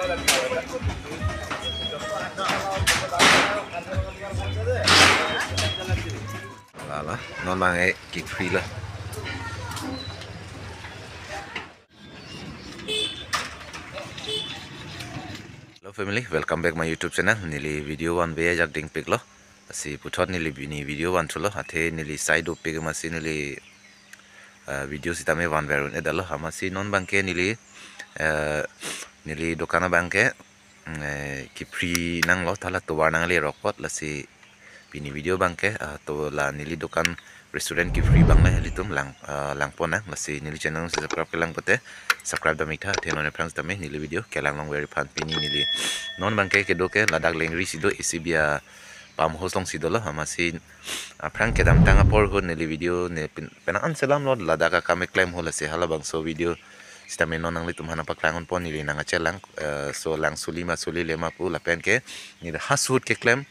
Lah non mangai kick free lah. Hello family, welcome back my YouTube channel. Nili video one be jak ding pic lo. Asi puthot nili bini video one chulo athe nili side up pic masi nili video sitame one verun edalo hamasi non bangke nili nili dokana bangke ki free nang lo thala to war nang le rokot lasi bini video bangke to la nili dokan restaurant ki free bang la helitum lang pona lasi nili channel subscribe kelang pote subscribe da mitha thenon friends tame nili video kelang long very fun pini nili non bangke ke doke ladak lengri sido isibia pam hosong sido lo hamasi aprang ke dam tanga por ho nili video ne penang selam lo ladaka kame claim ho lasi hala bang so video sitame non nang litum hana paklangon pon nili nang achelang so lang sulima suli lema pu la pen ke ni hasut ke claim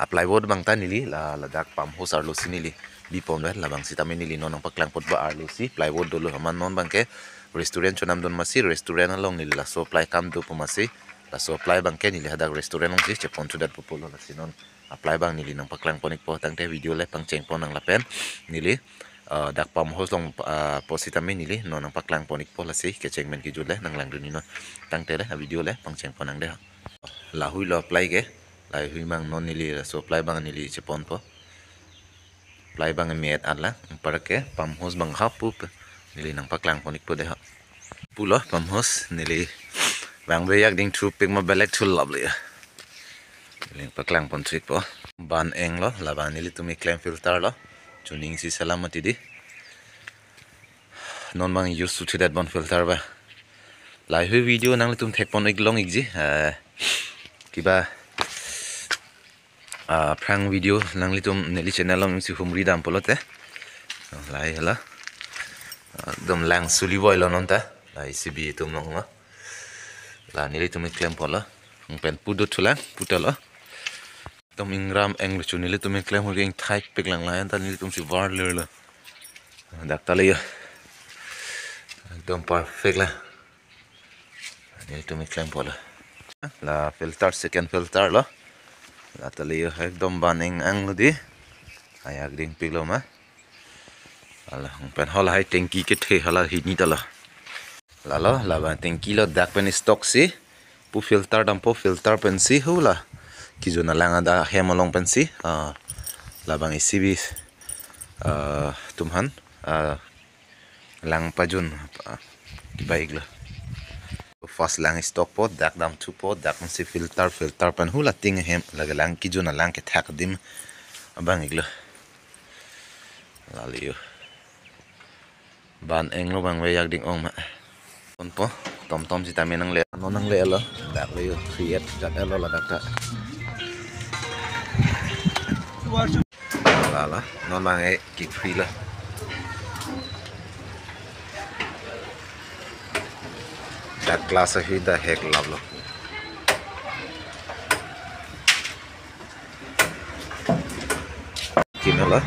apply word bang ta nili ladak pam ho sar lo sinili bi pom la bang sitame nili non nang paklang pot ba ar lo si plywood dolo haman non bang ke restaurant chonam don masi restaurant along nili la so apply kam do pumasi la so apply bang ke nili hadak restaurant long si chepon chudat popolo la sinon apply bang nili nang paklang ponik po tang te video le pang cheng pon nang la pen nili dak pam ho long positame nili non nang paklang ponik po la si ke cheng men ki jule nang lang duni no tang te le video le pang cheng pon nang de la hui lo apply ke lai hui mang non nili la so apply bang nili chepon po apply bang met atla para ke pam hos bang hapu nili nang paklang ponik po de ha pulo pam hos nili bang be yak ding tru pik ma belek thul lovely nili paklang pon trick po ban eng lo la ban nili tumi claim filter lo tuning si salamati di non bang use to that bon filter ba lai hui video nang tum thek pon ik long ik ji kiba prank video nang litum neli channel long si humri dam polote lai hala dom lang suli boy lo nonta lai sibi tum long ma la neli tum claim pola pen pudo thula putalo tom ingram eng lu neli tum claim ho ging thai pek lang lai ta neli tum si war le lo dak ta le dom perfect la neli tum claim pola la filter second filter lo la ta le ekdom baneng ang lu di ayak ding pilo ma ala pen hol hai tanki ke the hala hi ni tala lalo la ba tanki lo dak pen stock si pu filter dam po filter pen si hula ki jona langa da hemolong pen si la bang isibi tumhan lang pajun ki baik la first lang stock po dak dam tu po dak si filter pen hula ting hem laga lang ki jona lang ke thak dim abang iglo laliyo ban eng lo bang we yak ding ong ma kon po tom si tame nang le no nang le lo dak le create dak lo la dak ta la non bang e kick free la dak class hi da hek lab lo kinala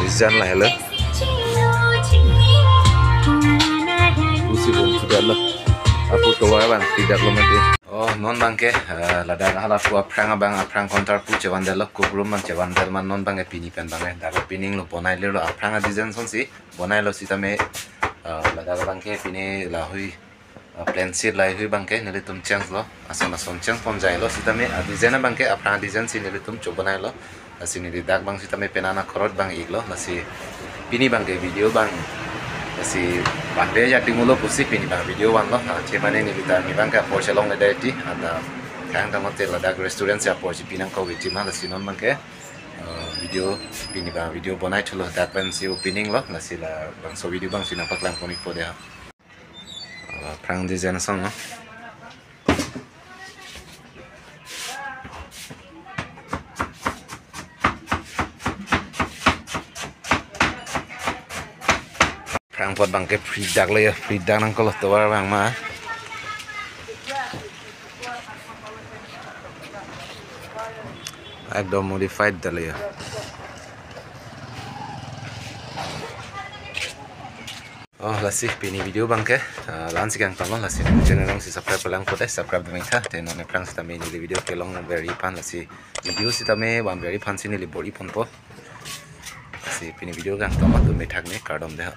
design la hello bom sudah lah aku keluar bang tidak lemati oh non bang ke ladang hala fu aprang kontar pu cewan dalo kubrum bang cewan dal man non bang pini pen bang dalo pining lo bonai le lo aprang design son si bonai lo si tame ladang bang ke pini la hui plan sheet lai hui bang ke nele tum chance lo ason chance pon jai lo si tame design bang ke aprang design si nele tum chobonai lo asini di dak bang si tame penana korot bang iglo nasi pini bang ke video bang si bande ya tingulo pusi pini bang video wan lo cemane ni kita ni bang ka porche long le dai ti ada kang ta motel la dak restaurant ya porche pinang ko wi ma si non bang ke video pini bang video bonai chulo dak ban si opening lo na si la bang so video bang si nampak lang konik po dia prang design song no Frankfurt bang ke free dak le free dak nang kalau to bang ma ekdom modified dale oh lasi pini video bangke lansi kang tolong lasi channel long si subscribe pelang kote subscribe dengan kita dan none prang sita me nili video kelong very pan lasi video sita me one very pan si nili body pon po lasi pini video kang tolong tu me thak ne kardom deh